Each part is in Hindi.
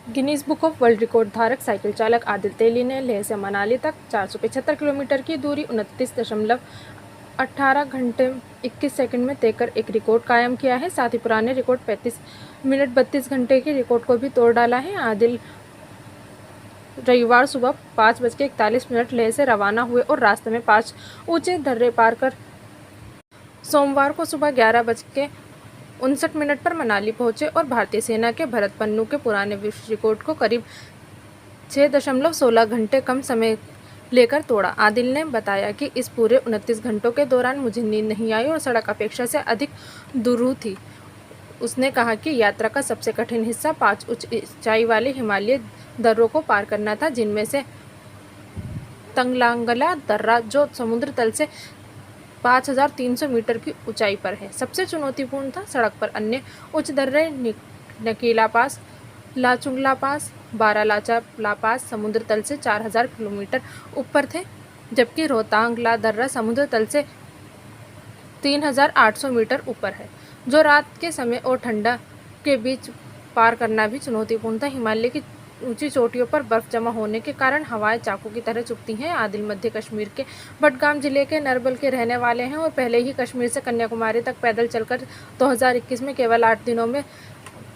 Guinness book of world record धारक साइकिल चालक आदिल तेली ने लेह से मनाली तक 475 किलोमीटर की दूरी 29.18 घंटे 21 सेकंड में तय कर एक रिकॉर्ड कायम किया है। साथ ही पुराने रिकॉर्ड 35 मिनट 32 घंटे के रिकॉर्ड को भी तोड़ डाला है। आदिल रविवार सुबह 5:41 लेह से रवाना हुए और रास्ते में 5 ऊंचे दर्रे पार कर सोमवार को सुबह 11:59 पर मनाली पहुंचे और भारतीय सेना के भरत पन्नू के पुराने विश्व रिकॉर्ड को करीब 6.16 घंटे कम समय लेकर तोड़ा। आदिल ने बताया कि इस पूरे 29 घंटों के दौरान मुझे नींद नहीं आई और सड़क अपेक्षा से अधिक दुरूह थी। उसने कहा कि यात्रा का सबसे कठिन हिस्सा 5 उच्च ऊंचाई वाले हिमालयी दर्रों को पार करना था, जिनमें से तंगलांगला दर्रा, जो समुद्र तल से 5,300 मीटर की ऊंचाई पर है, सबसे चुनौतीपूर्ण था। सड़क पर अन्य उच्च दर्रे नकीला पास, लाचुंगला पास, बारालाचा पास समुद्र तल से 4,000 किलोमीटर ऊपर थे, जबकि रोहतांगला दर्रा समुद्र तल से 3,800 मीटर ऊपर है, जो रात के समय और ठंडा के बीच पार करना भी चुनौतीपूर्ण था। हिमालय की ऊंची चोटियों पर बर्फ जमा होने के कारण हवाएं चाकू की तरह चुभती हैं। आदिल मध्य कश्मीर के बडगाम जिले के नरबल के रहने वाले हैं और पहले ही कश्मीर से कन्याकुमारी तक पैदल चलकर 2021 में केवल 8 दिनों में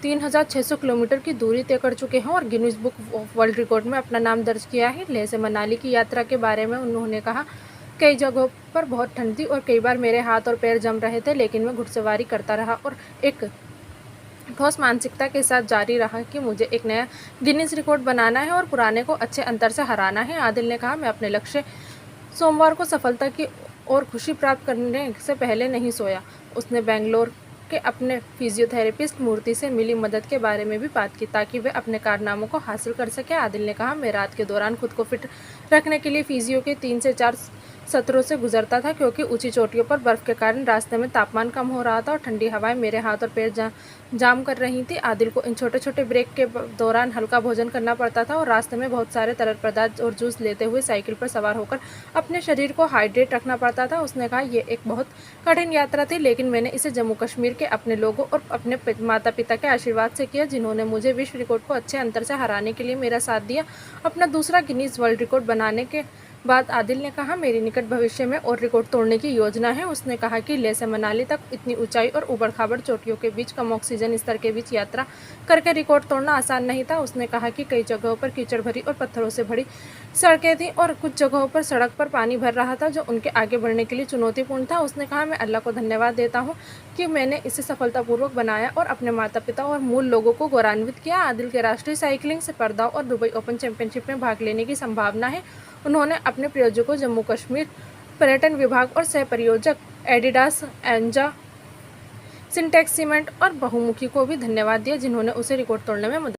3,600 किलोमीटर की दूरी तय कर चुके हैं और Guinness book of world record में अपना नाम दर्ज किया है। लेह से मनाली की यात्रा के बारे में उन्होंने कहा, कई जगहों पर बहुत ठंड थी और कई बार मेरे हाथ और पैर जम रहे थे, लेकिन मैं घुड़सवारी करता रहा और एक ठोस मानसिकता के साथ जारी रहा कि मुझे एक नया गिनीज रिकॉर्ड बनाना है और पुराने को अच्छे अंतर से हराना है। आदिल ने कहा, मैं अपने लक्ष्य सोमवार को सफलता की और खुशी प्राप्त करने से पहले नहीं सोया। उसने बेंगलोर के अपने फिजियोथेरेपिस्ट मूर्ति से मिली मदद के बारे में भी बात की, ताकि वे अपने कारनामों को हासिल कर सके। आदिल ने कहा, मैं रात के दौरान खुद को फिट रखने के लिए फिजियो के 3 से 4 सत्रों से गुजरता था, क्योंकि ऊंची चोटियों पर बर्फ के कारण रास्ते में तापमान कम हो रहा था और ठंडी हवाएं मेरे हाथ और पैर जाम कर रही थी। आदिल को इन छोटे छोटे ब्रेक के दौरान हल्का भोजन करना पड़ता था और रास्ते में बहुत सारे तरल पदार्थ और जूस लेते हुए साइकिल पर सवार होकर अपने शरीर को हाइड्रेट रखना पड़ता था। उसने कहा, ये एक बहुत कठिन यात्रा थी, लेकिन मैंने इसे जम्मू कश्मीर के अपने लोगों और अपने माता पिता के आशीर्वाद से किया, जिन्होंने मुझे विश्व रिकॉर्ड को अच्छे अंतर से हराने के लिए मेरा साथ दिया। अपना दूसरा गिनीज वर्ल्ड रिकॉर्ड बनाने के बाद आदिल ने कहा, मेरी निकट भविष्य में और रिकॉर्ड तोड़ने की योजना है। उसने कहा कि लेह से मनाली तक इतनी ऊंचाई और उबड़-खाबड़ चोटियों के बीच कम ऑक्सीजन स्तर के बीच यात्रा करके रिकॉर्ड तोड़ना आसान नहीं था। उसने कहा कि कई जगहों पर कीचड़ भरी और पत्थरों से भरी सड़कें थीं और कुछ जगहों पर सड़क पर पानी भर रहा था, जो उनके आगे बढ़ने के लिए चुनौतीपूर्ण था। उसने कहा, मैं अल्लाह को धन्यवाद देता हूँ कि मैंने इसे सफलतापूर्वक बनाया और अपने माता पिता और मूल लोगों को गौरवान्वित किया। आदिल के राष्ट्रीय साइकिलिंग स्पर्धाओं और दुबई ओपन चैंपियनशिप में भाग लेने की संभावना है। उन्होंने अपने प्रायोजकों जम्मू कश्मीर पर्यटन विभाग और सह प्रायोजक एडिडास, एंजा, सिंटेक्स सीमेंट और बहुमुखी को भी धन्यवाद दिया, जिन्होंने उसे रिकॉर्ड तोड़ने में मदद